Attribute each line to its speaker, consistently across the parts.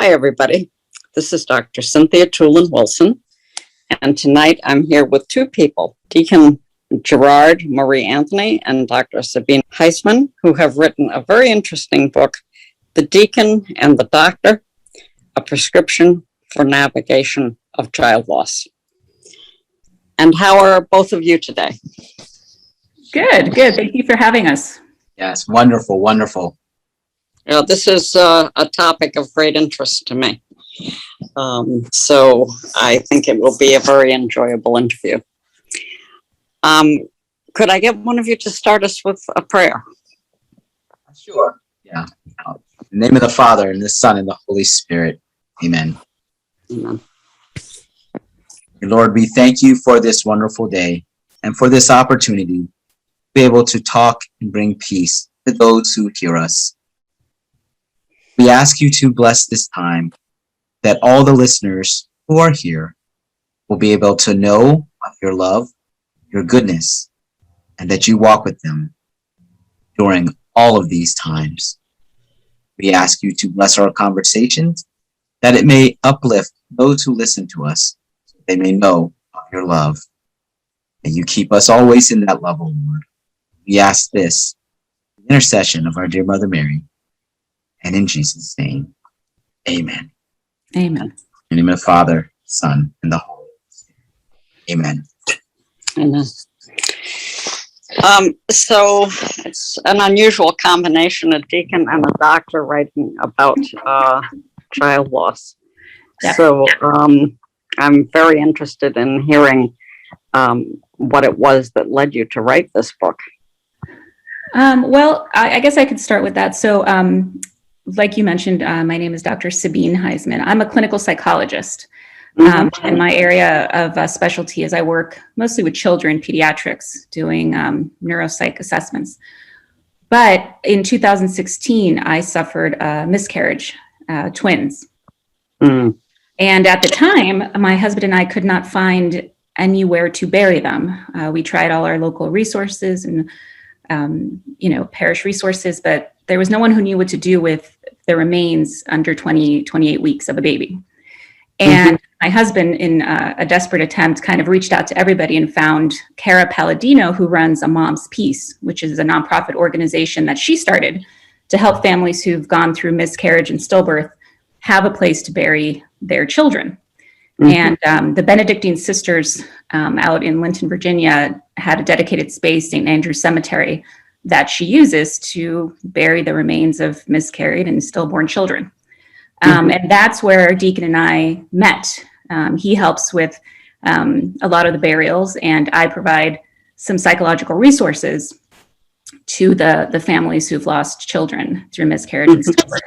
Speaker 1: Hi, everybody. This is Dr. Cynthia Toolin-Wilson, and tonight I'm here with two people, Deacon Gerard-Marie Anthony and Dr. Sabine Heisman, who have written a very interesting book, The Deacon and the Doctor, A Prescription for Navigation of Child Loss. And how are both of you today?
Speaker 2: Good, good. Thank you for having us.
Speaker 3: Yes, wonderful, wonderful.
Speaker 1: This is a topic of great interest to me. So I think it will be a very enjoyable interview. Could I get one of you to start us with a prayer?
Speaker 3: Sure. Yeah. In the name of the Father, and the Son, and the Holy Spirit. Amen.
Speaker 1: Amen.
Speaker 3: Lord, we thank you for this wonderful day and for this opportunity to be able to talk and bring peace to those who hear us. We ask you to bless this time, that all the listeners who are here will be able to know of your love, your goodness, and that you walk with them during all of these times. We ask you to bless our conversations, that it may uplift those who listen to us, so they may know of your love. And you keep us always in that love, O Lord. We ask this, the intercession of our dear Mother Mary, and in Jesus' name, amen.
Speaker 2: Amen.
Speaker 3: In the name of the Father, Son, and the Holy Spirit. Amen.
Speaker 1: Amen. So it's an unusual combination, a deacon and a doctor writing about child loss.
Speaker 2: Yeah.
Speaker 1: So I'm very interested in hearing what it was that led you to write this book.
Speaker 2: Well, I guess I could start with that. So like you mentioned, my name is Dr. Sabine Heisman. I'm a clinical psychologist. And my area of specialty is I work mostly with children, pediatrics, doing neuropsych assessments. But in 2016, I suffered a miscarriage, twins. And at the time, my husband and I could not find anywhere to bury them. We tried all our local resources and parish resources, but there was no one who knew what to do with the remains under 28 weeks of a baby. And my husband, in a desperate attempt, kind of reached out to everybody and found Cara Palladino, who runs A Mom's Peace, which is a nonprofit organization that she started to help families who've gone through miscarriage and stillbirth have a place to bury their children. And the Benedictine sisters out in Linton, Virginia, had a dedicated space, St. Andrew's Cemetery, that she uses to bury the remains of miscarried and stillborn children. And that's where Deacon and I met. He helps with a lot of the burials, and I provide some psychological resources to the families who've lost children through miscarriage and stillbirth.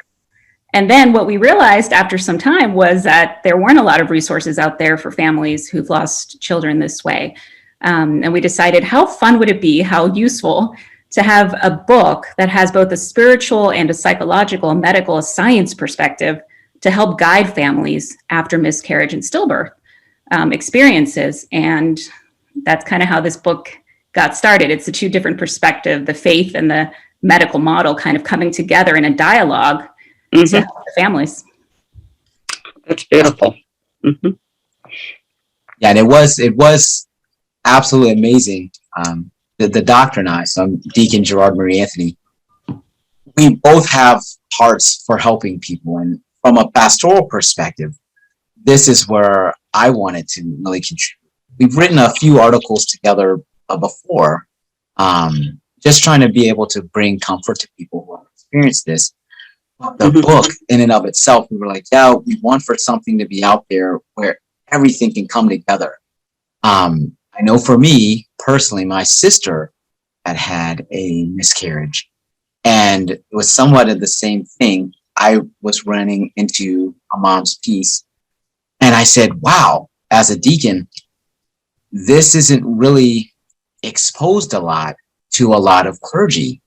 Speaker 2: And then what we realized after some time was that there weren't a lot of resources out there for families who've lost children this way. And we decided, how fun would it be, how useful to have a book that has both a spiritual and a psychological, a medical, a science perspective to help guide families after miscarriage and stillbirth experiences. And that's kind of how this book got started. It's the two different perspectives, the faith and the medical model, kind of coming together in a dialogue to help the families.
Speaker 1: That's beautiful.
Speaker 3: Yeah, and it was absolutely amazing. The doctor and I, so I'm Deacon Gerard-Marie Anthony, we both have hearts for helping people. And from a pastoral perspective, this is where I wanted to really contribute. We've written a few articles together before, just trying to be able to bring comfort to people who have experienced this. The book in and of itself, we were like, yeah, we want for something to be out there where everything can come together. I know for me personally, my sister had a miscarriage, and it was somewhat of the same thing. I was running into A Mom's Peace, and I said, wow, as a deacon, this isn't really exposed a lot to a lot of clergy.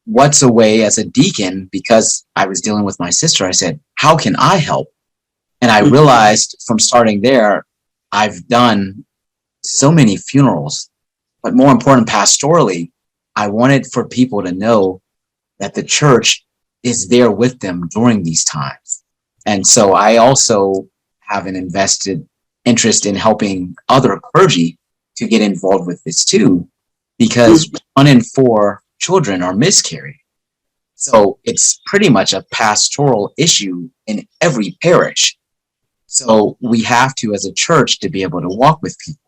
Speaker 3: What's a way as a deacon, because I was dealing with my sister, I said, how can I help? And I realized from starting there, I've done so many funerals, but more important, pastorally, I wanted for people to know that the church is there with them during these times. And so I also have an invested interest in helping other clergy to get involved with this too, because 1 in 4 children are miscarried. So it's pretty much a pastoral issue in every parish. So we have to, as a church, to be able to walk with people,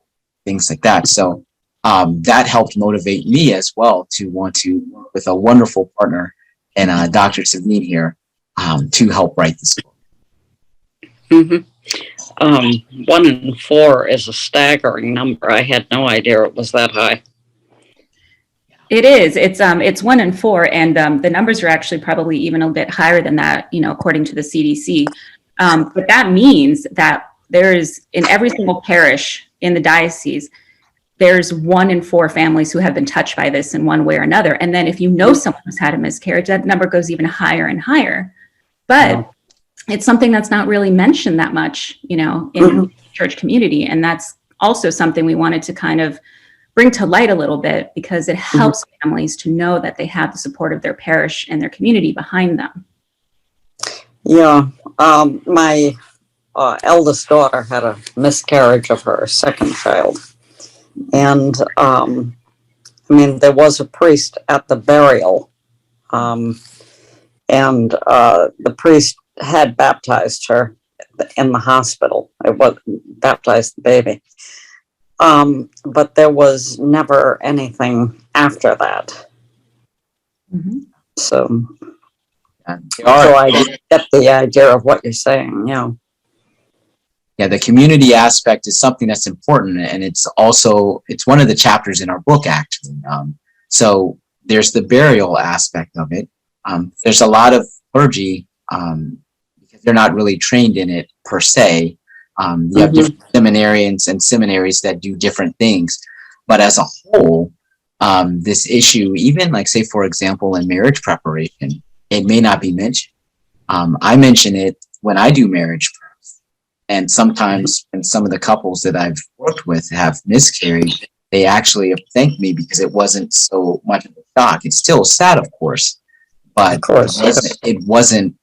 Speaker 3: things like that. So that helped motivate me as well to want to work with a wonderful partner and Dr. Sabine here to help write this book.
Speaker 1: Mm-hmm. 1 in 4 is a staggering number. I had no idea it was that high.
Speaker 2: It is. It's 1 in 4, and the numbers are actually probably even a bit higher than that, according to the CDC. But that means that there's, in every single parish in the diocese, there's 1 in 4 families who have been touched by this in one way or another. And then if you know someone who's had a miscarriage, that number goes even higher and higher. But it's something that's not really mentioned that much, in the church community. And that's also something we wanted to kind of bring to light a little bit, because it helps families to know that they have the support of their parish and their community behind them.
Speaker 1: Yeah. My eldest daughter had a miscarriage of her second child. And, there was a priest at the burial, and the priest had baptized her in the hospital. It was baptized the baby. But there was never anything after that. So I get the idea of what you're saying,
Speaker 3: Yeah, the community aspect is something that's important, and it's one of the chapters in our book, actually. So there's the burial aspect of it. There's a lot of clergy, because they're not really trained in it per se. You have different seminarians and seminaries that do different things. But as a whole, this issue, even like, say, for example, in marriage preparation, it may not be mentioned. I mention it when I do marriage prep. And sometimes, and some of the couples that I've worked with have miscarried, they actually have thanked me because it wasn't so much of a shock. It's still sad, of course, but it wasn't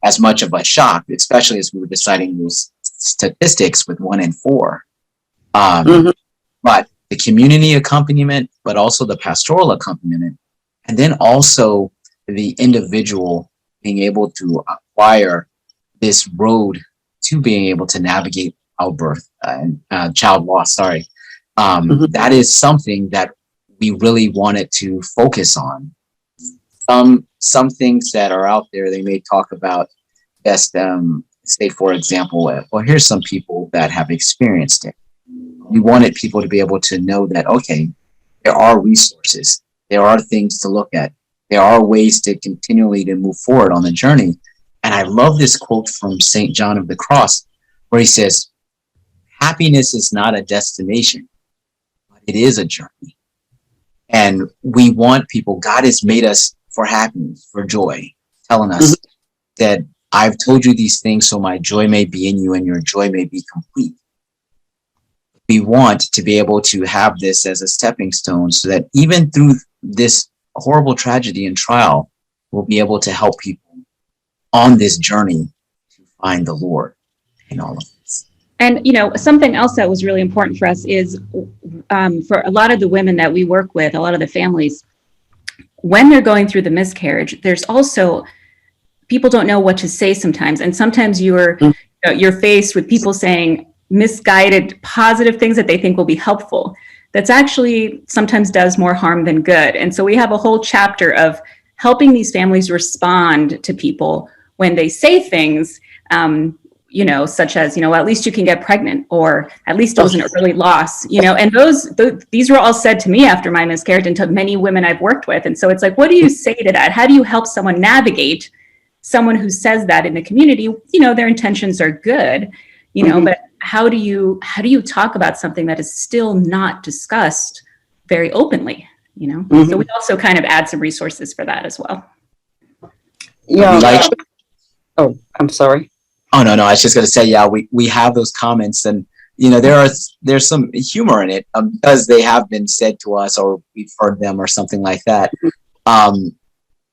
Speaker 3: as much of a shock, especially as we were deciding those statistics with 1 in 4. But the community accompaniment, but also the pastoral accompaniment, and then also the individual being able to acquire this road to being able to navigate childbirth and child loss. That is something that we really wanted to focus on. Some things that are out there, they may talk about best, say, for example, well, here's some people that have experienced it. We wanted people to be able to know that, okay, there are resources, there are things to look at, there are ways to continually to move forward on the journey. And I love this quote from St. John of the Cross, where he says, happiness is not a destination, but it is a journey. And we want people, God has made us for happiness, for joy, telling us that I've told you these things so my joy may be in you and your joy may be complete. We want to be able to have this as a stepping stone so that even through this horrible tragedy and trial, we'll be able to help people on this journey to find the Lord in all of this.
Speaker 2: And, something else that was really important for us is for a lot of the women that we work with, a lot of the families, when they're going through the miscarriage, there's also, people don't know what to say sometimes. And sometimes you're faced with people saying misguided, positive things that they think will be helpful. That's actually sometimes does more harm than good. And so we have a whole chapter of helping these families respond to people when they say things, such as, at least you can get pregnant, or at least it was an early loss, and these were all said to me after my miscarriage and to many women I've worked with. And so it's like, what do you say to that? How do you help someone navigate someone who says that in the community? Their intentions are good, but how do you talk about something that is still not discussed very openly, So we also kind of add some resources for that as well.
Speaker 1: Yeah. Oh, I'm sorry.
Speaker 3: Oh, no, I was just going to say, yeah, we have those comments, and, there's some humor in it because they have been said to us or we've heard them or something like that.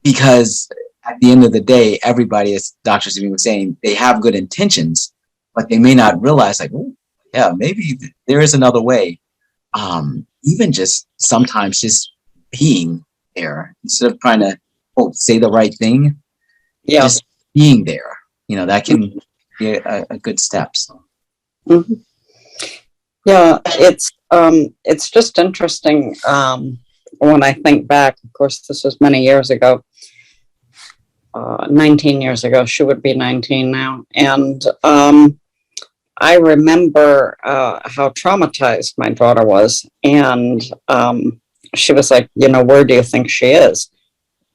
Speaker 3: Because at the end of the day, everybody, as Dr. Sabine was saying, they have good intentions, but they may not realize, like, oh, yeah, maybe there is another way. Even just sometimes just being there instead of trying to say the right thing, just being there, that can be a good step. So.
Speaker 1: Mm-hmm. Yeah, it's just interesting when I think back. Of course, this was many years ago, 19 years ago. She would be 19 now, and I remember how traumatized my daughter was, and she was like, where do you think she is?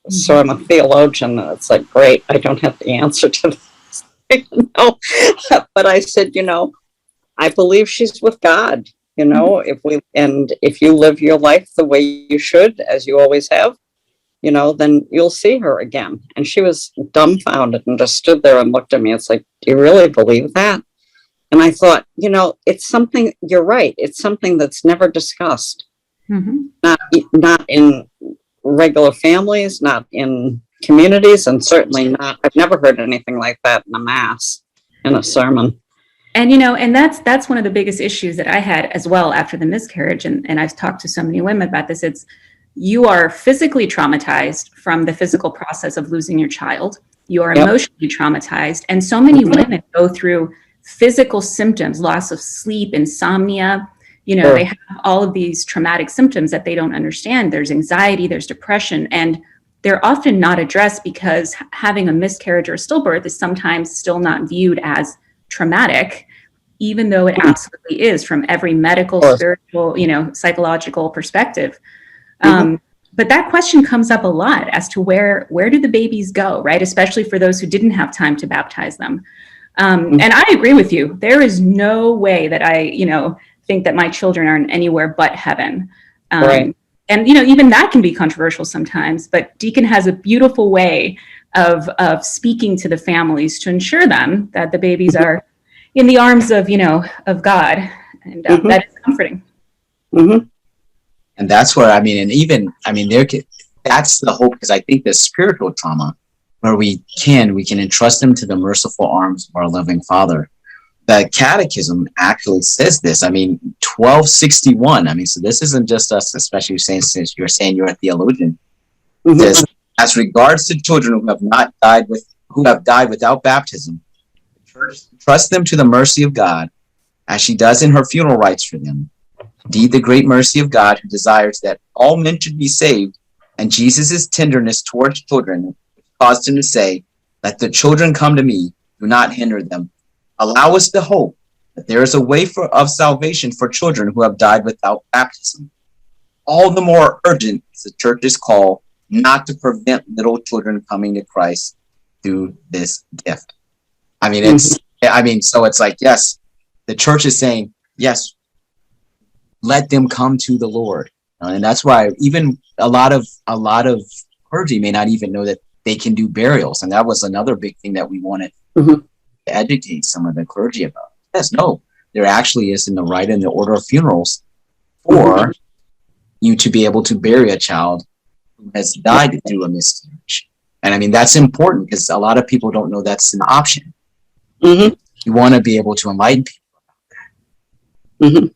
Speaker 1: Mm-hmm. So I'm a theologian, and it's like, great, I don't have the answer to this, but I said, I believe she's with God, if you live your life the way you should, as you always have, then you'll see her again. And she was dumbfounded and just stood there and looked at me. It's like, do you really believe that? And I thought, it's something, you're right. It's something that's never discussed, not in regular families, not in communities, and certainly not, I've never heard anything like that in a mass, in a sermon.
Speaker 2: And, and that's one of the biggest issues that I had as well after the miscarriage. And I've talked to so many women about this. It's, you are physically traumatized from the physical process of losing your child. You are emotionally traumatized. And so many women go through physical symptoms, loss of sleep, insomnia. They have all of these traumatic symptoms that they don't understand. There's anxiety, there's depression, and they're often not addressed because having a miscarriage or a stillbirth is sometimes still not viewed as traumatic, even though it absolutely is from every medical, spiritual, psychological perspective. But that question comes up a lot as to where do the babies go, right? Especially for those who didn't have time to baptize them. And I agree with you. There is no way that I, think that my children are anywhere but heaven.
Speaker 1: Right.
Speaker 2: And, even that can be controversial sometimes, but Deacon has a beautiful way of speaking to the families to ensure them that the babies are in the arms of, of God. And that is comforting.
Speaker 1: Mm-hmm.
Speaker 3: And that's where, that's the hope, because I think the spiritual trauma, where we can entrust them to the merciful arms of our loving Father. The Catechism actually says this. 1261. So this isn't just us, especially since you're saying you're a theologian. Mm-hmm. Says, as regards to children who have died without baptism, the Church trusts them to the mercy of God, as she does in her funeral rites for them. Indeed, the great mercy of God, who desires that all men should be saved, and Jesus' tenderness towards children, caused him to say, "Let the children come to me, do not hinder them," allow us to hope that there is a way of salvation for children who have died without baptism. All the more urgent is the Church's call not to prevent little children coming to Christ through this gift. So it's like, yes, the Church is saying, yes, let them come to the Lord. And that's why even a lot of clergy may not even know that they can do burials. And that was another big thing that we wanted to educate some of the clergy about. Yes, no, there actually is in the rite and the order of funerals for you to be able to bury a child who has died through a miscarriage. And that's important because a lot of people don't know that's an option. You want to be able to enlighten people.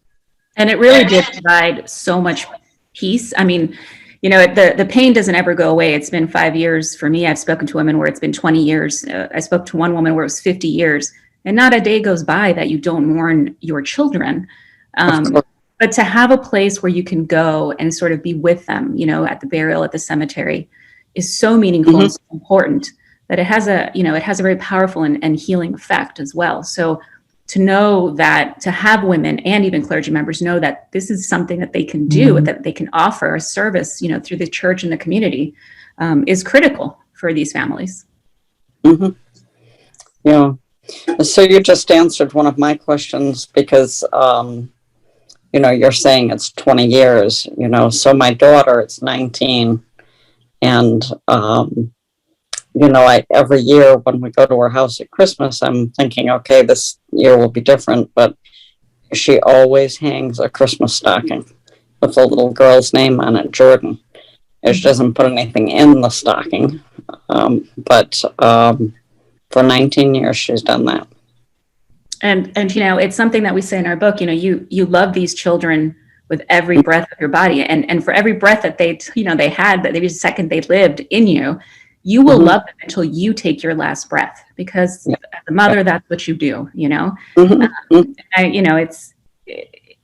Speaker 2: And it really did provide so much peace. The pain doesn't ever go away. It's been 5 years for me. I've spoken to women where it's been 20 years. I spoke to one woman where it was 50 years. And not a day goes by that you don't mourn your children. But to have a place where you can go and sort of be with them, at the burial, at the cemetery, is so meaningful and so important that it has a very powerful and healing effect as well. So to know that, to have women and even clergy members know that this is something that they can do, that they can offer a service, through the church and the community, is critical for these families.
Speaker 1: Yeah. So you just answered one of my questions because, you're saying it's 20 years, so my daughter, it's 19. And, every year when we go to her house at Christmas, I'm thinking, okay, this year will be different, but she always hangs a Christmas stocking with a little girl's name on it, Jordan. She doesn't put anything in the stocking. But for 19 years, she's done that.
Speaker 2: And it's something that we say in our book, you love these children with every breath of your body. And for every breath that they had, that every second they lived in you, you will love them until you take your last breath, because as a mother, that's what you do,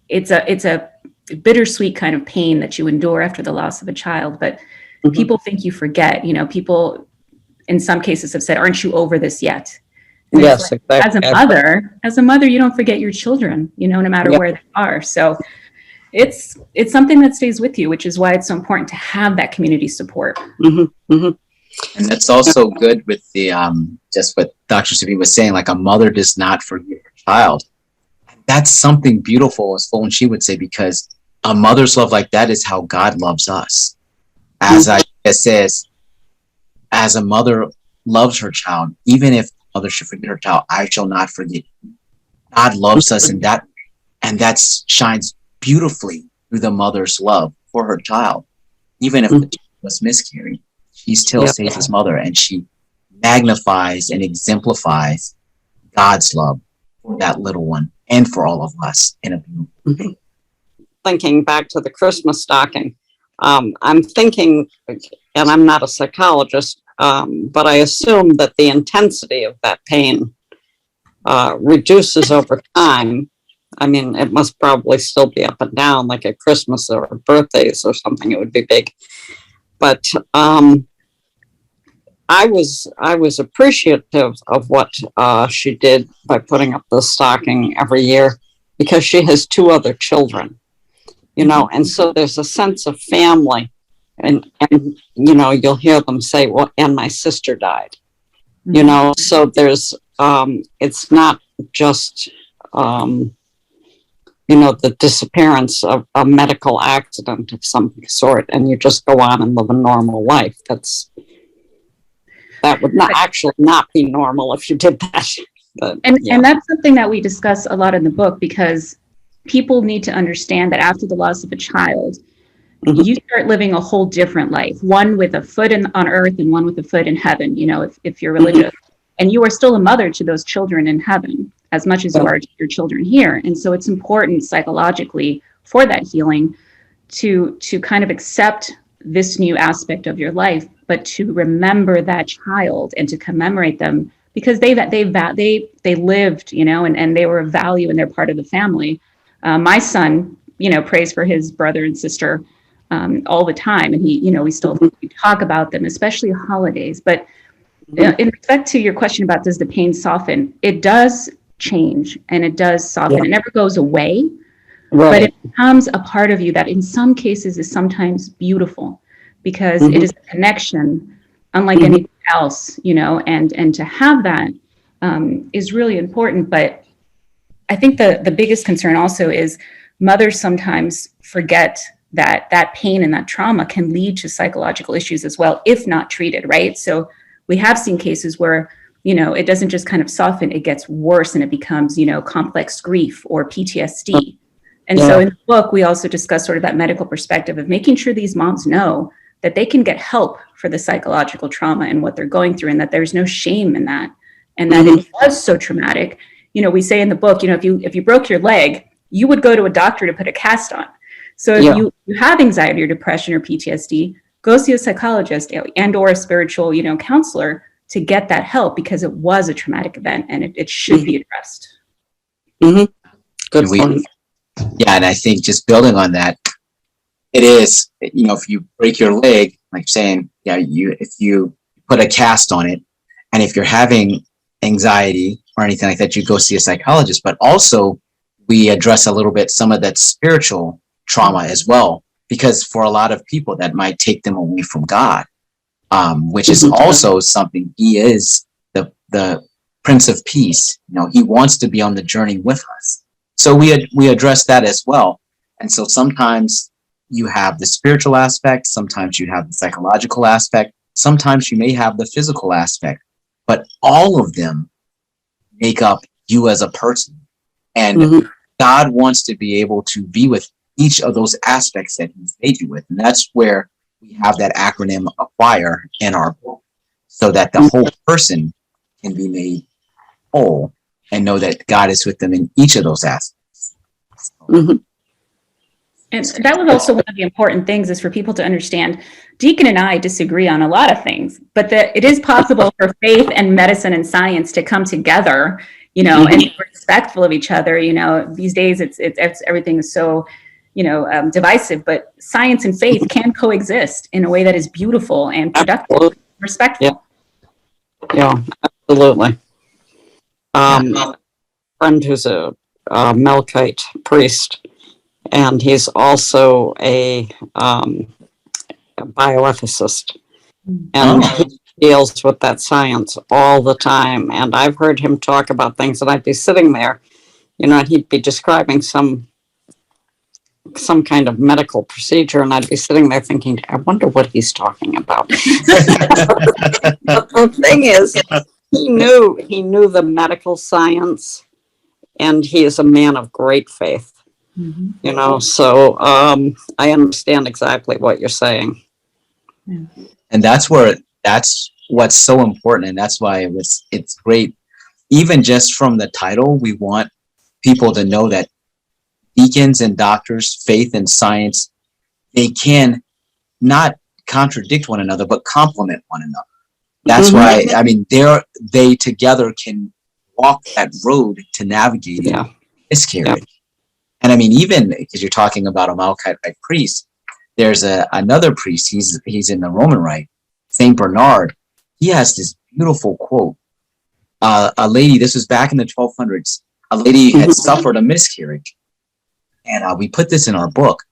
Speaker 2: it's a bittersweet kind of pain that you endure after the loss of a child. But people think you forget, people in some cases have said, aren't you over this yet? And
Speaker 1: yes,
Speaker 2: like,
Speaker 1: exactly.
Speaker 2: As a mother, you don't forget your children, no matter where they are. So it's something that stays with you, which is why it's so important to have that community support.
Speaker 3: And that's also good with the just what Dr. Sabine was saying, like a mother does not forget her child. That's something beautiful, as Fulton she would say, because a mother's love like that is how God loves us. As it says, as a mother loves her child, even if the mother should forget her child, I shall not forget you. God loves us in that, and that shines beautifully through the mother's love for her child. Even if the child was miscarried, she still stays his mother, and she magnifies and exemplifies God's love for that little one and for all of us in a beautiful way.
Speaker 1: Thinking back to the Christmas stocking, I'm thinking, and I'm not a psychologist, but I assume that the intensity of that pain reduces over time. I mean, it must probably still be up and down, like at Christmas or birthdays or something, it would be big. But I was appreciative of what she did by putting up the stocking every year, because she has two other children, and so there's a sense of family, and you'll hear them say, well, and my sister died, so there's it's not just the disappearance of a medical accident of some sort, and you just go on and live a normal life. That would not be normal if you did that. But,
Speaker 2: and that's something that we discuss a lot in the book, because people need to understand that after the loss of a child, you start living a whole different life, one with a foot on earth and one with a foot in heaven, if you're religious. And you are still a mother to those children in heaven as much as you are to your children here. And so it's important psychologically for that healing to kind of accept this new aspect of your life, but to remember that child and to commemorate them, because they lived, and they were of value and they're part of the family. My son, prays for his brother and sister all the time, and we still talk about them, especially holidays. But in respect to your question about does the pain soften, it does change and it does soften. It never goes away. Right. But it becomes a part of you that in some cases is sometimes beautiful, because it is a connection unlike anything else, and to have that is really important. But I think the biggest concern also is mothers sometimes forget that pain and that trauma can lead to psychological issues as well, if not treated, right? So we have seen cases where, it doesn't just kind of soften, it gets worse and it becomes, complex grief or PTSD. And so in the book, we also discuss sort of that medical perspective of making sure these moms know that they can get help for the psychological trauma and what they're going through, and that there's no shame in that, and that it was so traumatic. We say in the book, if you broke your leg, you would go to a doctor to put a cast on. So if you have anxiety or depression or PTSD, go see a psychologist and or a spiritual, counselor to get that help, because it was a traumatic event and it should be addressed.
Speaker 1: Good point.
Speaker 3: Yeah, and I think just building on that, it is, if you break your leg, like saying, if you put a cast on it, and if you're having anxiety or anything like that, you go see a psychologist. But also, we address a little bit some of that spiritual trauma as well, because for a lot of people that might take them away from God, which is also something. He is the Prince of Peace. He wants to be on the journey with us. So we address that as well. And so sometimes you have the spiritual aspect, sometimes you have the psychological aspect, sometimes you may have the physical aspect, but all of them make up you as a person. And God wants to be able to be with each of those aspects that He's made you with. And that's where we have that acronym A.C.Q.U.I.R.E in our book. so that the whole person can be made whole and know that God is with them in each of those aspects.
Speaker 1: Mhm.
Speaker 2: And that was also one of the important things, is for people to understand Deacon and I disagree on a lot of things, but that it is possible for faith and medicine and science to come together, and be respectful of each other. These days it's everything is so, divisive, but science and faith can coexist in a way that is beautiful and productive,
Speaker 1: Absolutely.
Speaker 2: respectful.
Speaker 1: Yeah, absolutely. A friend who's a Melkite priest, and he's also a bioethicist, and he deals with that science all the time. And I've heard him talk about things, and I'd be sitting there, and he'd be describing some kind of medical procedure, and I'd be sitting there thinking, I wonder what he's talking about. But the thing is, he knew the medical science, and he is a man of great faith. So I understand exactly what you're saying.
Speaker 3: And that's what's so important, and that's why it's great. Even just from the title, we want people to know that deacons and doctors, faith and science, they can not contradict one another, but complement one another. That's why, they together can walk that road to navigating miscarriage. And even because you're talking about a Melkite priest, there's another priest, he's in the Roman Rite, Saint Bernard. He has this beautiful quote. A lady, this was back in the 1200s, a lady had suffered a miscarriage. And we put this in our book.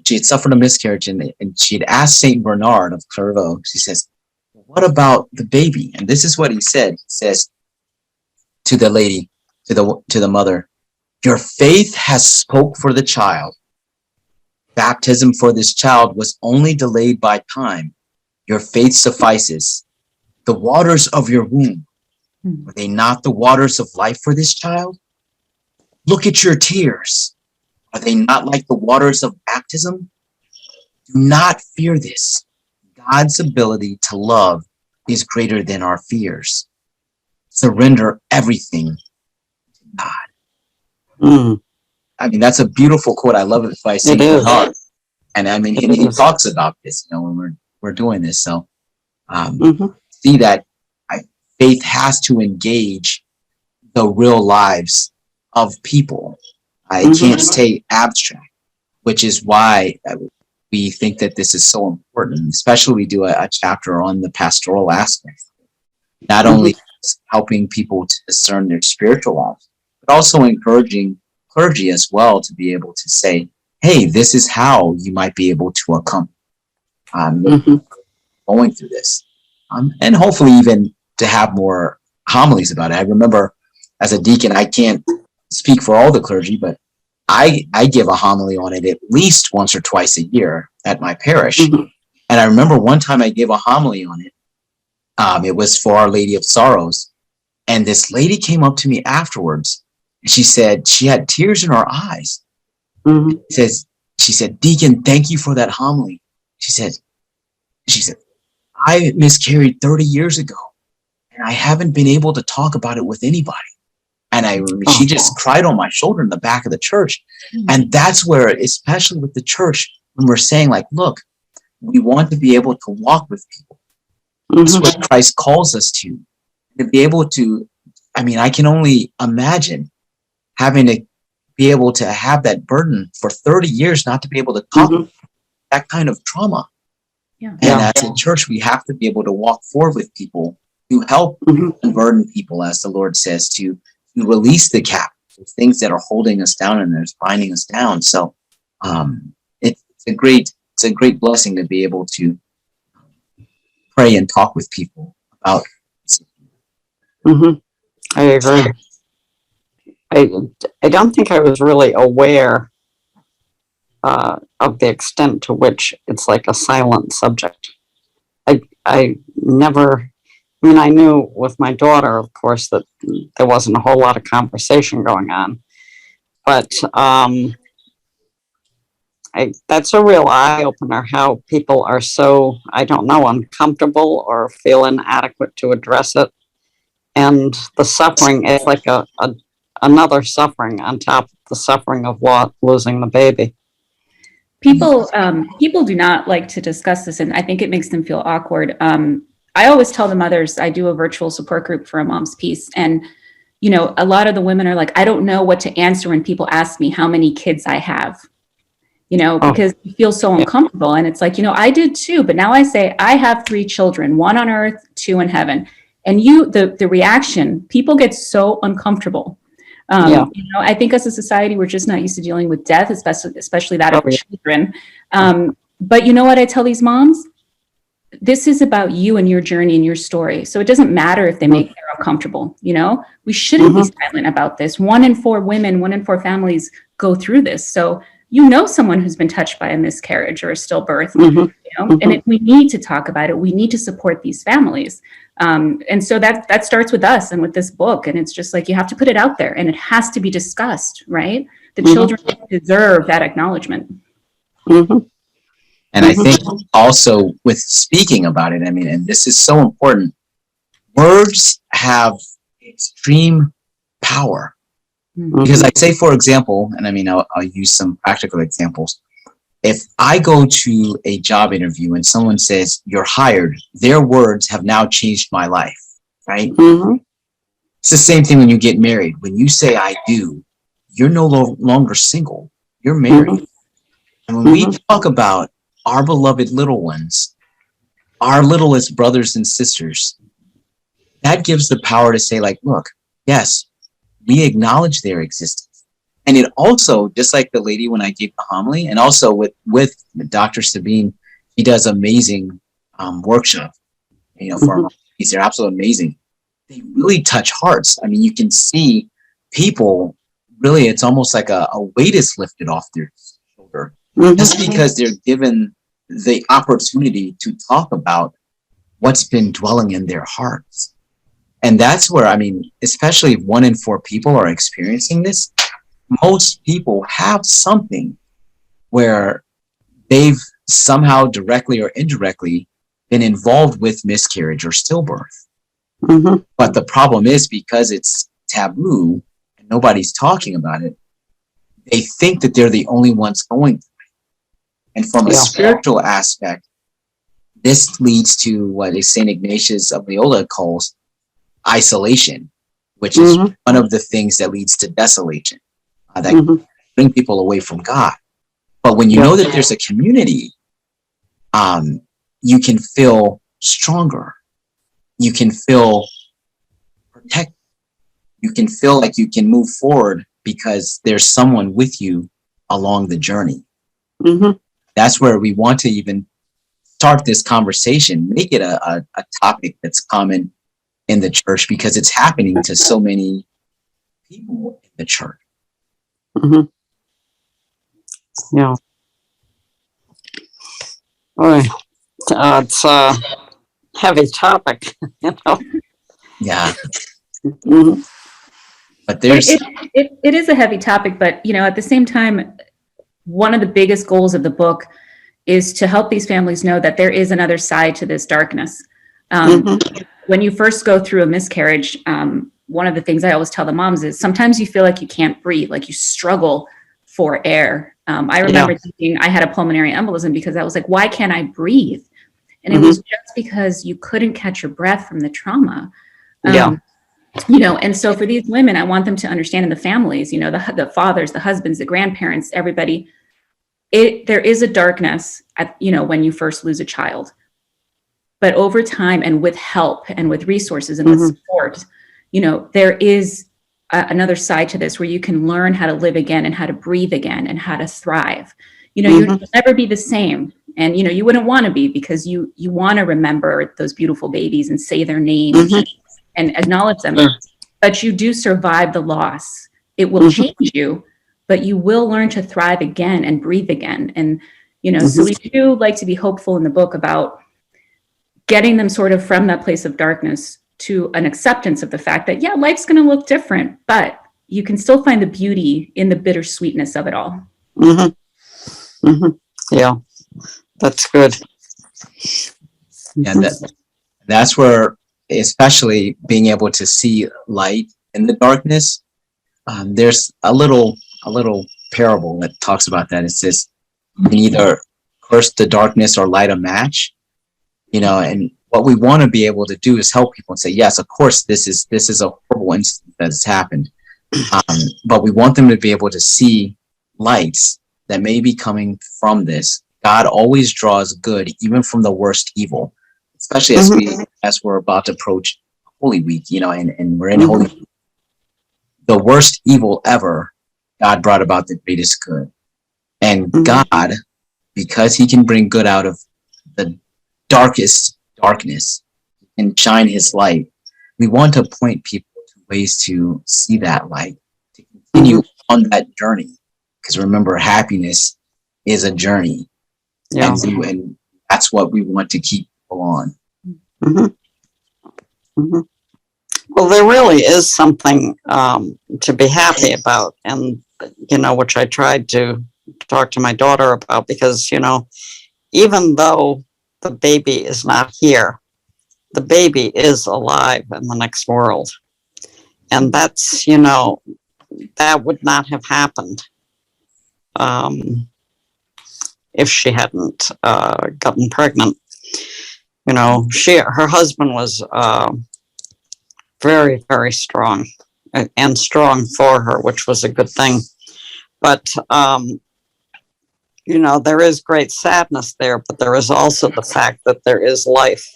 Speaker 3: She had suffered a miscarriage, and she had asked Saint Bernard of Clairvaux, she says, what about the baby? And this is what he said. He says to the lady, to the mother, your faith has spoke for the child. Baptism for this child was only delayed by time. Your faith suffices. The waters of your womb, were they not the waters of life for this child? Look at your tears. Are they not like the waters of baptism? Do not fear this. God's ability to love is greater than our fears. Surrender everything to God. That's a beautiful quote. I love it by St. Bernard. And he talks about this, when we're doing this. So see that faith has to engage the real lives of people. It can't stay abstract, which is why we think that this is so important. Especially we do a chapter on the pastoral aspect, not only helping people to discern their spiritual lives, but also encouraging clergy as well to be able to say, hey, this is how you might be able to accompany going through this. And hopefully even to have more homilies about it. I remember as a deacon, I can't speak for all the clergy, but I give a homily on it at least once or twice a year at my parish. And I remember one time I gave a homily on it. It was for Our Lady of Sorrows. And this lady came up to me afterwards. And she said, she had tears in her eyes. She said, Deacon, thank you for that homily. She said, I miscarried 30 years ago, and I haven't been able to talk about it with anybody. And she just cried on my shoulder in the back of the church. And that's where, especially with the church, when we're saying like, look, we want to be able to walk with people. That's what Christ calls us to be able to, I can only imagine having to be able to have that burden for 30 years, not to be able to talk about that kind of trauma. And as a church, we have to be able to walk forward with people to help unburden people, as the Lord says, to release the captives, things that are holding us down and that's binding us down. So it's a great blessing to be able to pray and talk with people about.
Speaker 1: I agree. I don't think I was really aware of the extent to which it's like a silent subject. I never, I knew with my daughter, of course, that there wasn't a whole lot of conversation going on, but I that's a real eye opener how people are so, I don't know, uncomfortable or feel inadequate to address it. And the suffering is like another suffering on top of the suffering of what? Losing the baby.
Speaker 2: People do not like to discuss this, and I think it makes them feel awkward. I always tell the mothers, I do a virtual support group for A Mom's Peace, and a lot of the women are like, I don't know what to answer when people ask me how many kids I have, because you feel so uncomfortable. And it's like, I did too, but now I say I have 3 children, 1 on earth, 2 in heaven. And the reaction, people get so uncomfortable. I think as a society, we're just not used to dealing with death, especially that of children. But you know what I tell these moms? This is about you and your journey and your story. So it doesn't matter if they make it uncomfortable. We shouldn't be silent about this. 1 in 4 women, 1 in 4 families go through this. So someone who's been touched by a miscarriage or a stillbirth, and if we need to talk about it, we need to support these families. And so that starts with us and with this book. And it's just like, you have to put it out there and it has to be discussed, right? The children deserve that acknowledgement.
Speaker 3: And I think also with speaking about it, and this is so important, words have extreme power. Because I say, for example, and I'll use some practical examples. If I go to a job interview and someone says, you're hired, their words have now changed my life, right? It's the same thing when you get married. When you say I do, you're no longer single, you're married. And when we talk about our beloved little ones, our littlest brothers and sisters, that gives the power to say, like, look, yes, we acknowledge their existence. And it also, just like the lady when I gave the homily, and also with Dr. Sabine, he does amazing workshop, for our moms. They're absolutely amazing. They really touch hearts. You can see people, really, it's almost like a weight is lifted off their shoulder, just because they're given the opportunity to talk about what's been dwelling in their hearts. And that's where, especially if 1 in 4 people are experiencing this, most people have something where they've somehow directly or indirectly been involved with miscarriage or stillbirth. But the problem is, because it's taboo and nobody's talking about it, they think that they're the only ones going through it. And from a spiritual aspect, this leads to what St. Ignatius of Loyola calls isolation, which is one of the things that leads to desolation, that bring people away from God. But when you know that there's a community, you can feel stronger. You can feel protected. You can feel like you can move forward because there's someone with you along the journey. That's where we want to even start this conversation, make it a topic that's common in the church, because it's happening to so many people in the church.
Speaker 1: Yeah. Boy, it's a heavy topic,
Speaker 3: Yeah.
Speaker 1: Mhm.
Speaker 3: But there's
Speaker 2: it is a heavy topic, but at the same time, one of the biggest goals of the book is to help these families know that there is another side to this darkness. When you first go through a miscarriage, one of the things I always tell the moms is sometimes you feel like you can't breathe, like you struggle for air. I remember thinking I had a pulmonary embolism because I was like, why can't I breathe? And it was just because you couldn't catch your breath from the trauma. And so for these women, I want them to understand, in the families, the fathers, the husbands, the grandparents, everybody, there is a darkness when you first lose a child. But over time, and with help and with resources and with support, there is another side to this where you can learn how to live again and how to breathe again and how to thrive. You'll never be the same. And, you wouldn't want to be, because you want to remember those beautiful babies and say their names and acknowledge them. But you do survive the loss. It will change you, but you will learn to thrive again and breathe again. And, so we do like to be hopeful in the book about getting them sort of from that place of darkness to an acceptance of the fact that, life's going to look different, but you can still find the beauty in the bittersweetness of it all.
Speaker 1: Yeah, that's good.
Speaker 3: And that's where, especially being able to see light in the darkness. There's a little parable that talks about that. It says you can either curse the darkness or light a match, and what we want to be able to do is help people and say, yes, of course, this is a horrible incident that has happened. But we want them to be able to see lights that may be coming from this. God always draws good, even from the worst evil, especially as we're about to approach Holy Week, and we're in Holy Week. The worst evil ever, God brought about the greatest good. And God, because he can bring good out of the darkest darkness and shine his light, we want to point people to ways to see that light, to continue on that journey. Because remember, happiness is a journey.
Speaker 1: Yeah.
Speaker 3: And that's what we want to keep people on.
Speaker 1: Well, there really is something to be happy about, and which I tried to talk to my daughter about, because even though the baby is not here, the baby is alive in the next world, and that's that would not have happened if she hadn't gotten pregnant. Her husband was very, very strong, and strong for her, which was a good thing. But, there is great sadness there, but there is also the fact that there is life,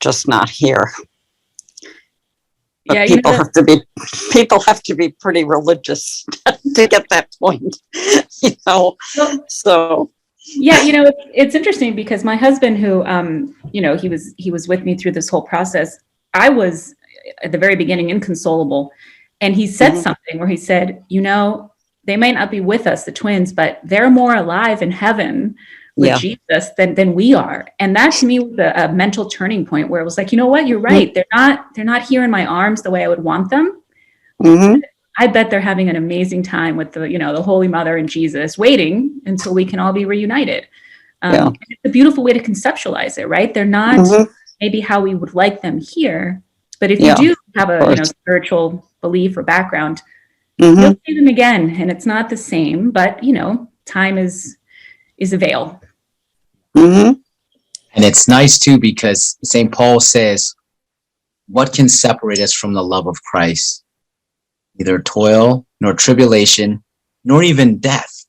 Speaker 1: just not here. But people have to be pretty religious to get that point, so.
Speaker 2: Yeah, it's interesting because my husband, who, he was with me through this whole process. I was at the very beginning inconsolable, and he said something where he said, they might not be with us, the twins, but they're more alive in heaven with Jesus than we are. And that to me was a mental turning point where it was like, you know what, you're right. They're not here in my arms the way I would want them. I bet they're having an amazing time with the Holy Mother and Jesus, waiting until we can all be reunited. It's a beautiful way to conceptualize it, right? They're not maybe how we would like them here, but if you do have a spiritual belief or background, you'll see them again, and it's not the same, but time is a veil.
Speaker 3: And it's nice too, because St. Paul says, what can separate us from the love of Christ? Neither toil, nor tribulation, nor even death,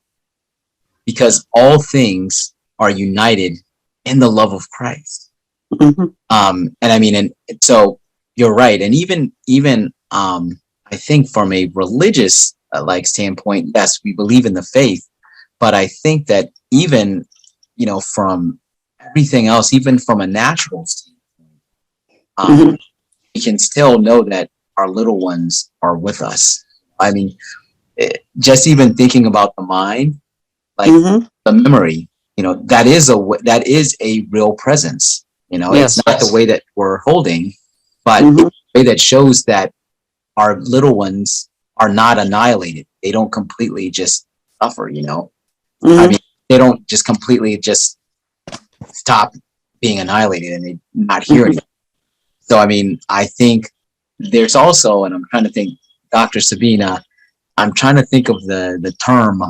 Speaker 3: because all things are united in the love of Christ. And so you're right. And even I think from a religious standpoint, yes, we believe in the faith, but I think that even from everything else, even from a natural standpoint, we can still know that our little ones are with us. Just even thinking about the mind, the memory, that is a real presence. It's not the way that we're holding, but the way that shows that our little ones are not annihilated. They don't completely just suffer, they don't just completely just stop being annihilated and they not hear anything. So, I think there's also, and I'm trying to think, Dr. Sabine, I'm trying to think of the term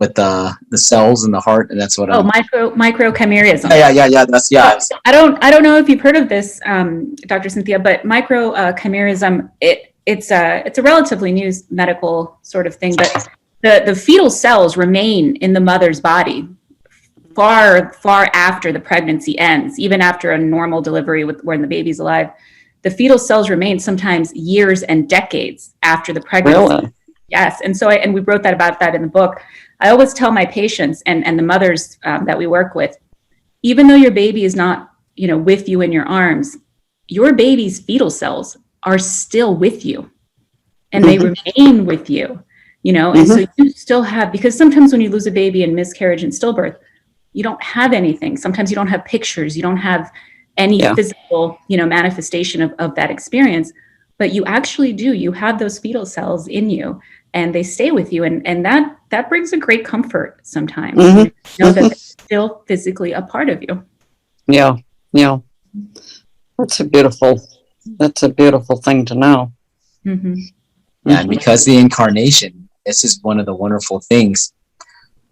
Speaker 3: with the cells in the heart, and that's what.
Speaker 2: Microchimerism.
Speaker 3: Yeah.
Speaker 2: I don't know if you've heard of this, Dr. Cynthia, but microchimerism, it's a relatively new medical sort of thing, but the fetal cells remain in the mother's body far after the pregnancy ends, even after a normal delivery when the baby's alive. The fetal cells remain sometimes years and decades after the pregnancy.
Speaker 1: Really?
Speaker 2: Yes. And so we wrote about that in the book. I always tell my patients and the mothers that we work with, even though your baby is not, with you in your arms, your baby's fetal cells are still with you and they remain with you, and so you still have, because sometimes when you lose a baby in miscarriage and stillbirth, you don't have anything. Sometimes you don't have pictures. You don't have any physical, manifestation of that experience. but you actually do. You have those fetal cells in you, and they stay with you, and that brings a great comfort sometimes.
Speaker 1: Mhm.
Speaker 2: You know that they're still physically a part of you.
Speaker 1: Yeah. Yeah. That's a beautiful thing to know.
Speaker 2: Mm-hmm.
Speaker 3: Yeah, and because the incarnation, this is one of the wonderful things.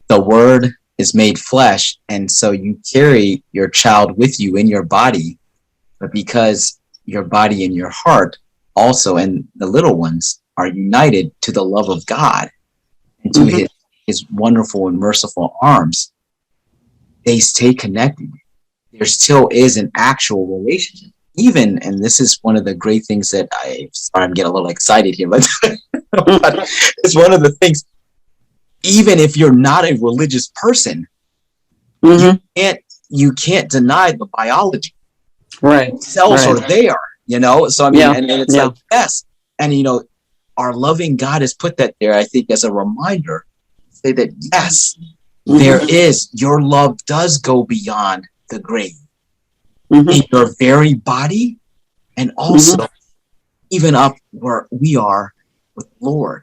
Speaker 3: The Word is made flesh, and so you carry your child with you in your body, but because your body and your heart also, and the little ones, are united to the love of God and to his wonderful and merciful arms, they stay connected. There still is an actual relationship. Even, and this is one of the great things that I'm getting a little excited here, but it's one of the things, even if you're not a religious person, you can't deny the biology.
Speaker 1: Right.
Speaker 3: Cells are there, so I mean, and it's like, yes. And, our loving God has put that there, I think, as a reminder, say that, yes, there is, your love does go beyond the grave. In your very body, and also even up where we are with the Lord,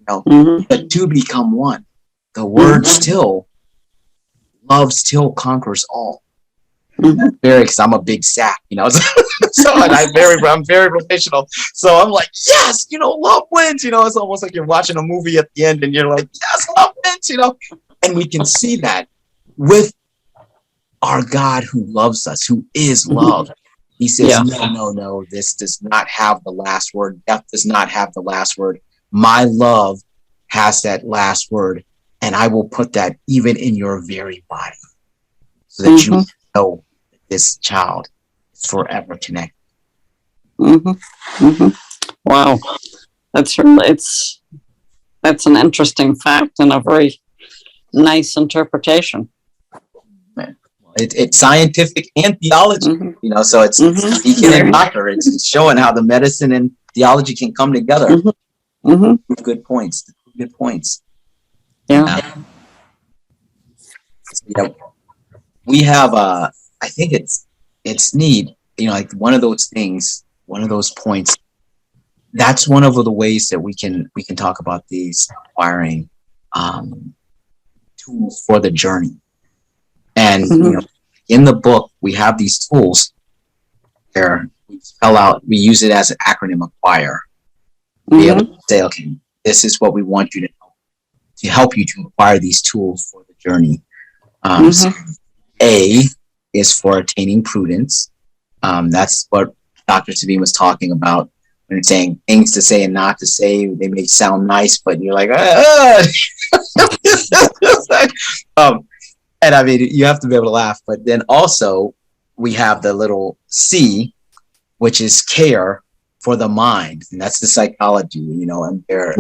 Speaker 3: the two become one. The Word still, love still conquers all. Because I'm a big sack, so and I'm very relational. So I'm like, yes, love wins. It's almost like you're watching a movie at the end, and you're like, yes, love wins. And we can see that with our God who loves us, who is love. He says, no, this does not have the last word. Death does not have the last word. My love has that last word, and I will put that even in your very body, so that you know that this child is forever connected.
Speaker 1: Wow, that's an interesting fact and a very nice interpretation.
Speaker 3: It's scientific and theology, so it's Deacon and Doctor. It's showing how the medicine and theology can come together. Good points. Yeah. We have, I think it's neat, like one of those things, one of those points. That's one of the ways that we can talk about these acquiring tools for the journey. And in the book, we have these tools where we spell out, we use it as an acronym, A.C.Q.U.I.R.E. Be able to say, okay, this is what we want you to help you to acquire these tools for the journey. So A is for attaining prudence. That's what Dr. Sabine was talking about when saying things to say and not to say. They may sound nice, but you're like, and I mean, you have to be able to laugh. But then also we have the little C, which is care for the mind. And that's the psychology, and there,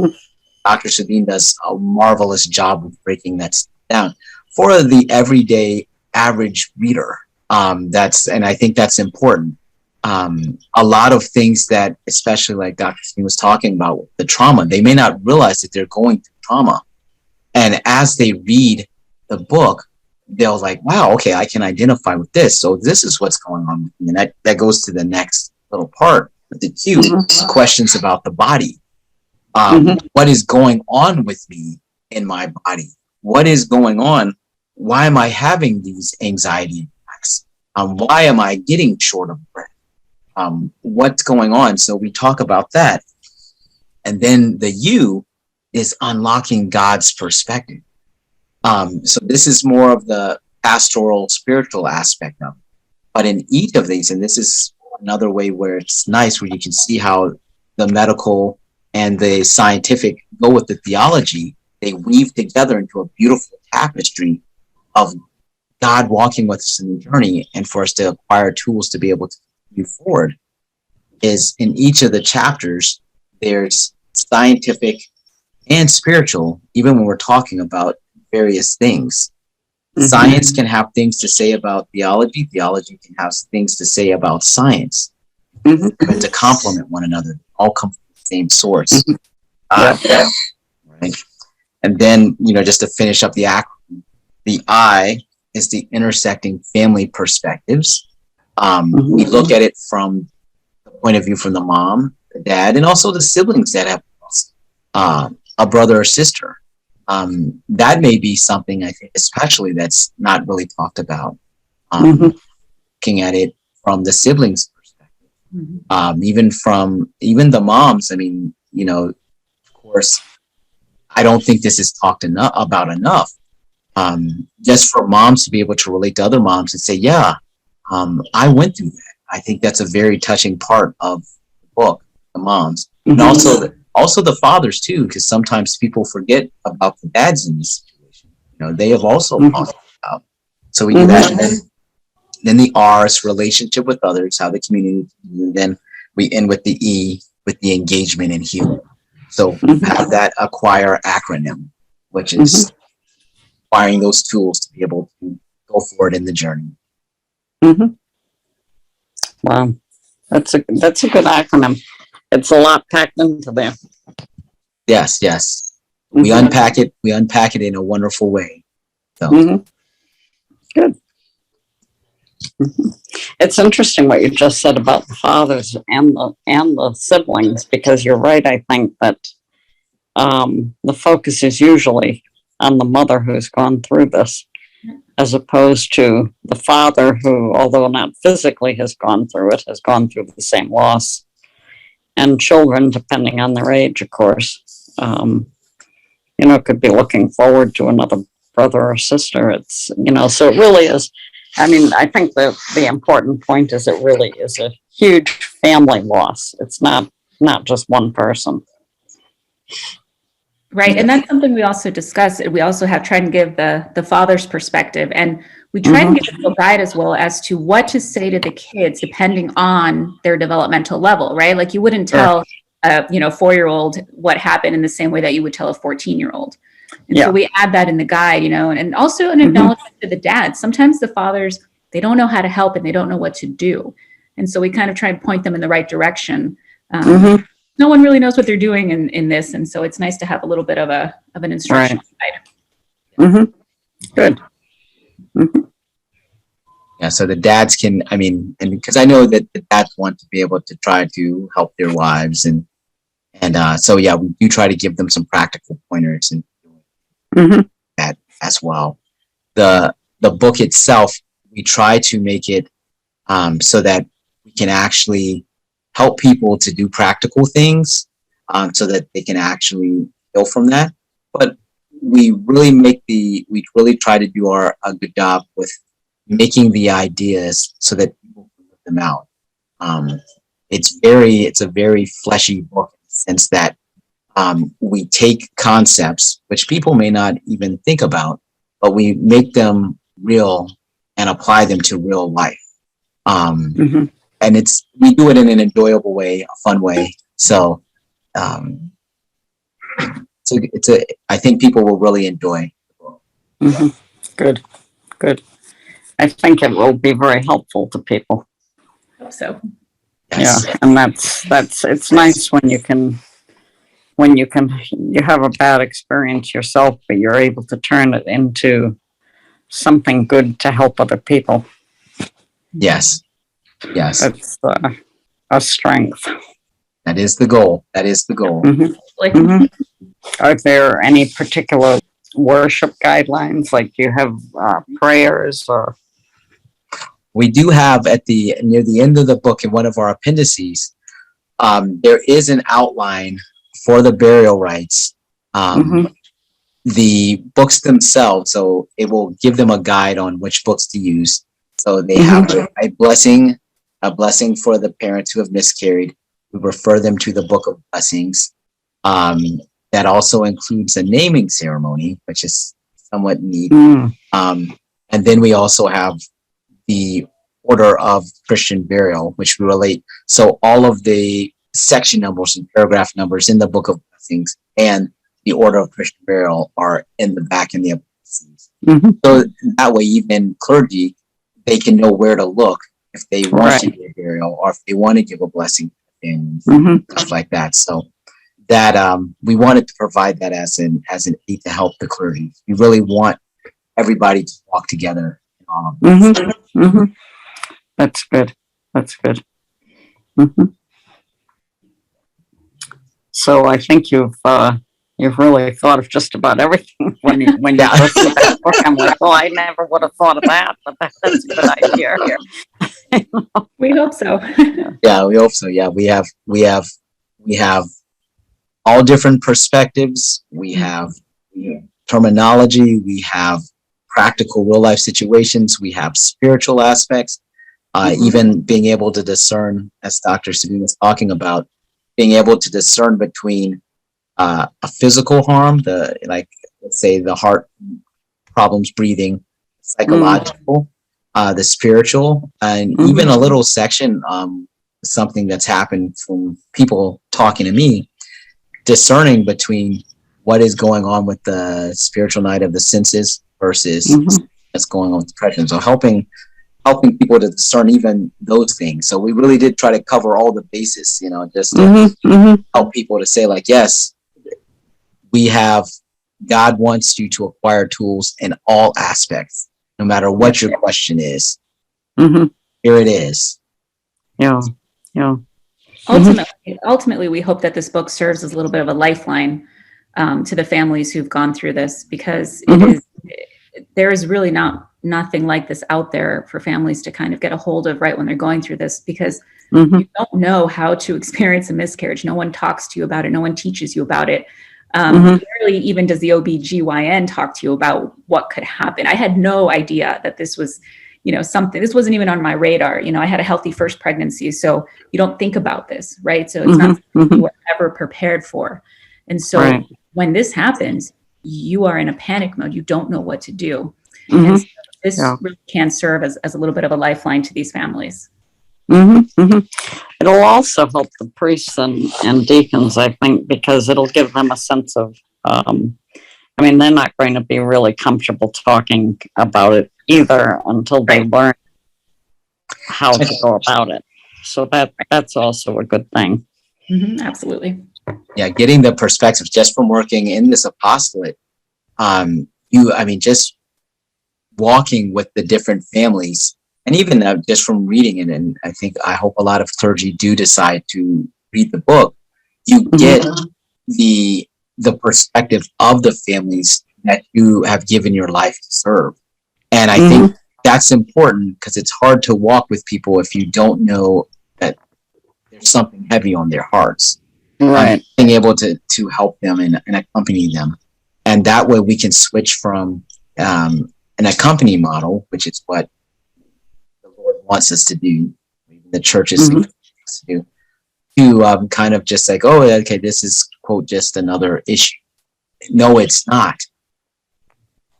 Speaker 3: Dr. Sabine does a marvelous job of breaking that down for the everyday average reader. And I think that's important. A lot of things that, especially like Dr. Sabine was talking about, the trauma, they may not realize that they're going through trauma. And as they read the book, they'll like, wow, okay, I can identify with this. So this is what's going on with me. And that goes to the next little part with the Q, questions about the body. What is going on with me in my body? What is going on? Why am I having these anxiety attacks? Why am I getting short of breath? What's going on? So we talk about that. And then the U is unlocking God's perspective. So this is more of the pastoral, spiritual aspect of it. But in each of these, and this is another way where it's nice, where you can see how the medical and the scientific go with the theology, they weave together into a beautiful tapestry of God walking with us in the journey, and for us to acquire tools to be able to move forward. Is in each of the chapters, there's scientific and spiritual, even when we're talking about various things. Science can have things to say about theology. Theology can have things to say about science. But to complement one another, all come from the same source. Right? And then, just to finish up the acronym, the I is the intersecting family perspectives. We look at it from the point of view from the mom, the dad, and also the siblings that have lost a brother or sister. That may be something, I think, especially that's not really talked about. Looking at it from the siblings' perspective, even the moms. I mean, of course, I don't think this is talked about enough. Just for moms to be able to relate to other moms and say, yeah, I went through that. I think that's a very touching part of the book, the moms, and also the fathers too, because sometimes people forget about the dads in this situation. They have also talked about. So we do that, and then the R's, relationship with others, how the community, and then we end with the E, with the engagement and healing. So have that A.C.Q.U.I.R.E acronym, which is acquiring those tools to be able to go forward in the journey.
Speaker 1: Wow, that's a good acronym. It's a lot packed into there.
Speaker 3: Yes. We unpack it. We unpack it in a wonderful way. So
Speaker 1: good. It's interesting what you just said about the fathers and the siblings, because you're right. I think that the focus is usually on the mother who's gone through this, as opposed to the father who, although not physically has gone through it, has gone through the same loss. And children, depending on their age, of course, could be looking forward to another brother or sister. It's, so it really is. I mean, I think the important point is it really is a huge family loss. It's not just one person.
Speaker 2: Right. And that's something we also discuss. We also have tried to give the father's perspective, and we try to give a guide as well as to what to say to the kids depending on their developmental level, right? Like you wouldn't tell a 4-year-old what happened in the same way that you would tell a 14-year-old. And so we add that in the guide, and also an acknowledgement to the dads. Sometimes the fathers, they don't know how to help and they don't know what to do. And so we kind of try and point them in the right direction. No one really knows what they're doing in this. And so it's nice to have a little bit of an instruction guide.
Speaker 1: Good.
Speaker 3: Yeah, so the dads can, and because I know that the dads want to be able to try to help their wives, and so we do try to give them some practical pointers and that as well. The book itself, we try to make it so that we can actually help people to do practical things, so that they can actually heal from that. But we really try to do a good job with making the ideas so that people can put them out. It's a very fleshy book in the sense that we take concepts which people may not even think about, but we make them real and apply them to real life. And we do it in an enjoyable way, a fun way. So I think people will really enjoy the book.
Speaker 1: Good. I think it will be very helpful to people.
Speaker 2: Hope so.
Speaker 3: Yes.
Speaker 1: Yeah, and it's nice when you have a bad experience yourself, but you're able to turn it into something good to help other people.
Speaker 3: Yes.
Speaker 1: It's a strength.
Speaker 3: That is the goal.
Speaker 1: Are there any particular worship guidelines, like you have prayers or?
Speaker 3: We do have near the end of the book in one of our appendices, there is an outline for the burial rites. The books themselves, so it will give them a guide on which books to use. So they have a blessing for the parents who have miscarried. We refer them to the Book of Blessings. That also includes a naming ceremony, which is somewhat neat. And then we also have the order of Christian burial, which we relate. So all of the section numbers and paragraph numbers in the Book of Blessings and the order of Christian burial are in the back in the appendices. So that way, even clergy, they can know where to look if they want to give a burial or if they want to give a blessing and stuff like that. So that we wanted to provide that as an aid to help the clergy. We really want everybody to walk together in all of this.
Speaker 1: That's good. So I think you've really thought of just about everything when you
Speaker 3: Yeah.
Speaker 1: go through that book. I'm like, well, I never would have thought of that, but that's a good idea.
Speaker 2: We hope so.
Speaker 3: Yeah, we hope so. Yeah, we have all different perspectives. We have terminology. We have practical real life situations. We have spiritual aspects. Even being able to discern, as Dr. Sabine was talking about, being able to discern between a physical harm, let's say the heart problems, breathing, psychological, the spiritual, and even a little section, something that's happened from people talking to me, discerning between what is going on with the spiritual night of the senses versus what's going on with depression. So helping people to discern even those things. So we really did try to cover all the bases, just to help people to say, like, yes, God wants you to acquire tools in all aspects, no matter what your question is. Here it is.
Speaker 1: Yeah.
Speaker 2: Ultimately, we hope that this book serves as a little bit of a lifeline to the families who've gone through this, because there is really nothing like this out there for families to kind of get a hold of right when they're going through this, because you don't know how to experience a miscarriage. No one talks to you about it. No one teaches you about it. Rarely even does the OB/GYN talk to you about what could happen. I had no idea that this was, something. This wasn't even on my radar. I had a healthy first pregnancy, so you don't think about this, right? So it's not something you were ever prepared for. And so when this happens, you are in a panic mode. You don't know what to do. And so this really can serve as a little bit of a lifeline to these families.
Speaker 1: It'll also help the priests and deacons, I think, because it'll give them a sense of, they're not going to be really comfortable talking about it either until they learn how to go about it. So that's also a good thing.
Speaker 2: Absolutely.
Speaker 3: Yeah, getting the perspectives just from working in this apostolate, just walking with the different families, and even just from reading it, and I hope a lot of clergy do decide to read the book, you get the perspective of the families that you have given your life to serve. And I think that's important, because it's hard to walk with people if you don't know that there's something heavy on their hearts.
Speaker 1: Right.
Speaker 3: Being able to help them and accompany them. And that way we can switch from an accompany model, which is what the Lord wants us to do, the church is to do, to kind of just like, oh, okay, this is, quote, just another issue. No, it's not.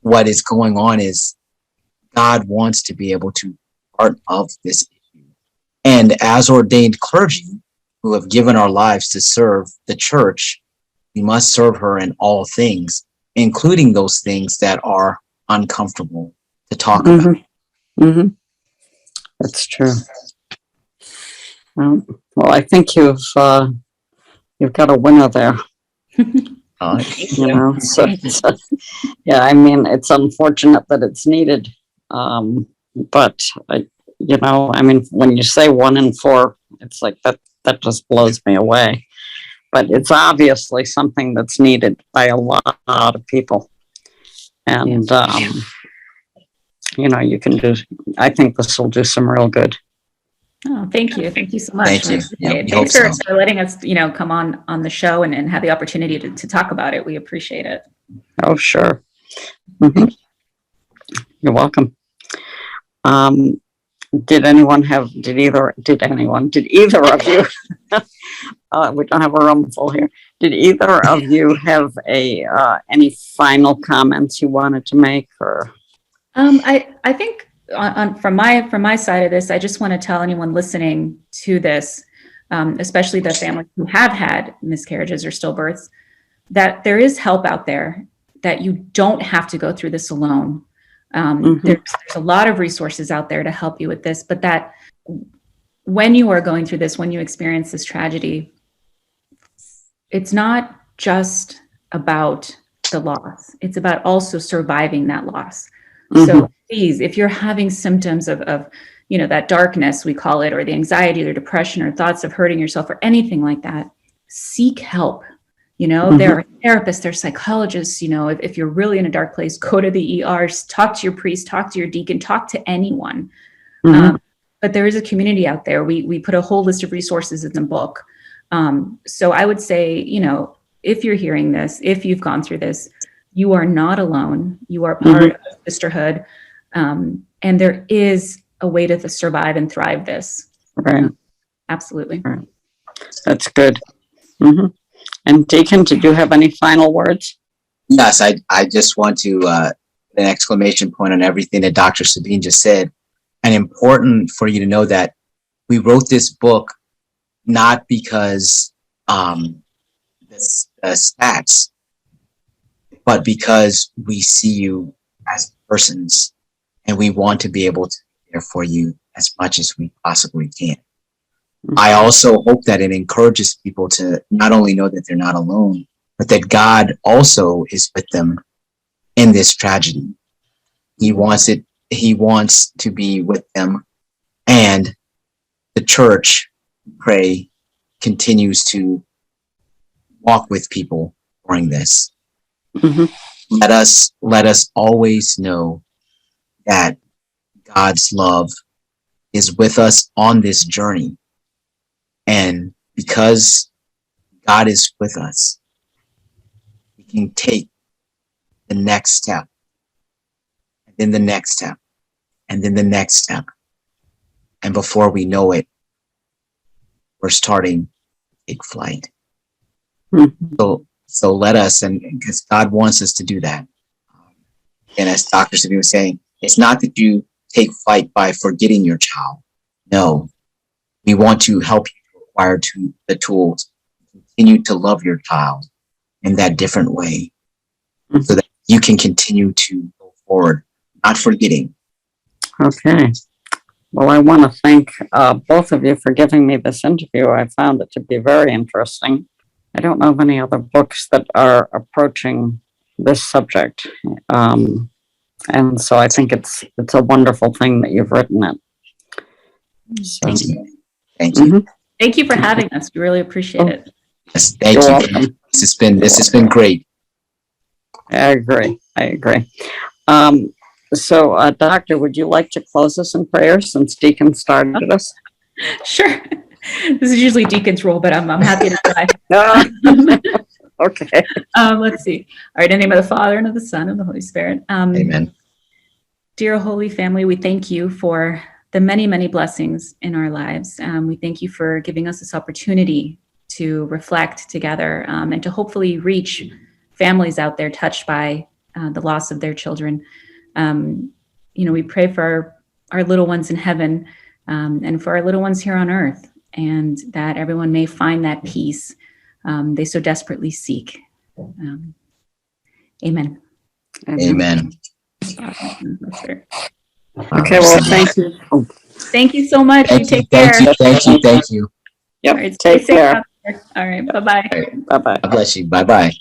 Speaker 3: What is going on is God wants to be able to be part of this issue. And as ordained clergy who have given our lives to serve the church, we must serve her in all things, including those things that are uncomfortable to talk about.
Speaker 1: That's true. Well, I think you've got a winner there. It's unfortunate that it's needed, but when you say 1 in 4, it's like that just blows me away. But it's obviously something that's needed by a lot of people, and you can do. I think this will do some real good.
Speaker 2: Oh, thank you so much.
Speaker 3: Thank you.
Speaker 2: Thanks for letting us, come on the show and have the opportunity to talk about it. We appreciate it.
Speaker 1: Oh, sure. You're welcome. Did either of you, we don't have a room full here. Did either of you have any final comments you wanted to make, or?
Speaker 2: I think from my side of this, I just want to tell anyone listening to this, especially the families who have had miscarriages or stillbirths, that there is help out there, that you don't have to go through this alone. There's a lot of resources out there to help you with this, but that when you are going through this, when you experience this tragedy, it's not just about the loss. It's about also surviving that loss. So please, if you're having symptoms of that darkness, we call it, or the anxiety or depression or thoughts of hurting yourself or anything like that, seek help. You know, there are therapists, there are psychologists. You know, if you're really in a dark place, go to the ER, talk to your priest, talk to your deacon, talk to anyone. But there is a community out there. We put a whole list of resources in the book. So I would say, you know, if you're hearing this, if you've gone through this, you are not alone. You are part of the sisterhood. And there is a way to survive and thrive this.
Speaker 1: Right.
Speaker 2: Absolutely.
Speaker 1: Right. That's good. And Deacon, did you have any final words?
Speaker 3: Yes, I just want to an exclamation point on everything that Dr. Sabine just said. And important for you to know that we wrote this book not because this stats, but because we see you as persons, and we want to be able to be there for you as much as we possibly can. I also hope that it encourages people to not only know that they're not alone, but that God also is with them in this tragedy. He wants to be with them, and the church, pray, continues to walk with people during this. Let us always know that God's love is with us on this journey. And because God is with us, we can take the next step, and then the next step, and then the next step. And before we know it, we're starting to take flight. So let us, and because God wants us to do that. And as Dr. Sabine was saying, it's not that you take flight by forgetting your child. No, we want to help you acquire the tools, continue to love your child in that different way, so that you can continue to go forward, not forgetting.
Speaker 1: Okay. Well, I want to thank both of you for giving me this interview. I found it to be very interesting. I don't know of any other books that are approaching this subject. And so I think it's a wonderful thing that you've written it. So,
Speaker 3: Thank you. Thank you.
Speaker 2: Thank you for having us. We really appreciate it.
Speaker 3: Yes, thank
Speaker 1: You're
Speaker 3: you.
Speaker 1: welcome.
Speaker 3: This has been great.
Speaker 1: I agree. So, Doctor, would you like to close us in prayer since Deacon started us?
Speaker 2: Sure. This is usually Deacon's role, but I'm happy to try.
Speaker 1: Okay.
Speaker 2: Let's see. All right. In the name of the Father, and of the Son, and of the Holy Spirit.
Speaker 3: Amen.
Speaker 2: Dear Holy Family, we thank you for the many, many blessings in our lives. We thank you for giving us this opportunity to reflect together and to hopefully reach families out there touched by the loss of their children. We pray for our little ones in heaven and for our little ones here on earth, and that everyone may find that peace they so desperately seek. Amen.
Speaker 3: Amen.
Speaker 1: Okay, well, thank you.
Speaker 2: Thank you so much. You take care.
Speaker 3: Thank you.
Speaker 1: Yep,
Speaker 2: All right,
Speaker 1: take care.
Speaker 2: All right, bye-bye.
Speaker 1: Bye-bye.
Speaker 3: God bless you. Bye-bye.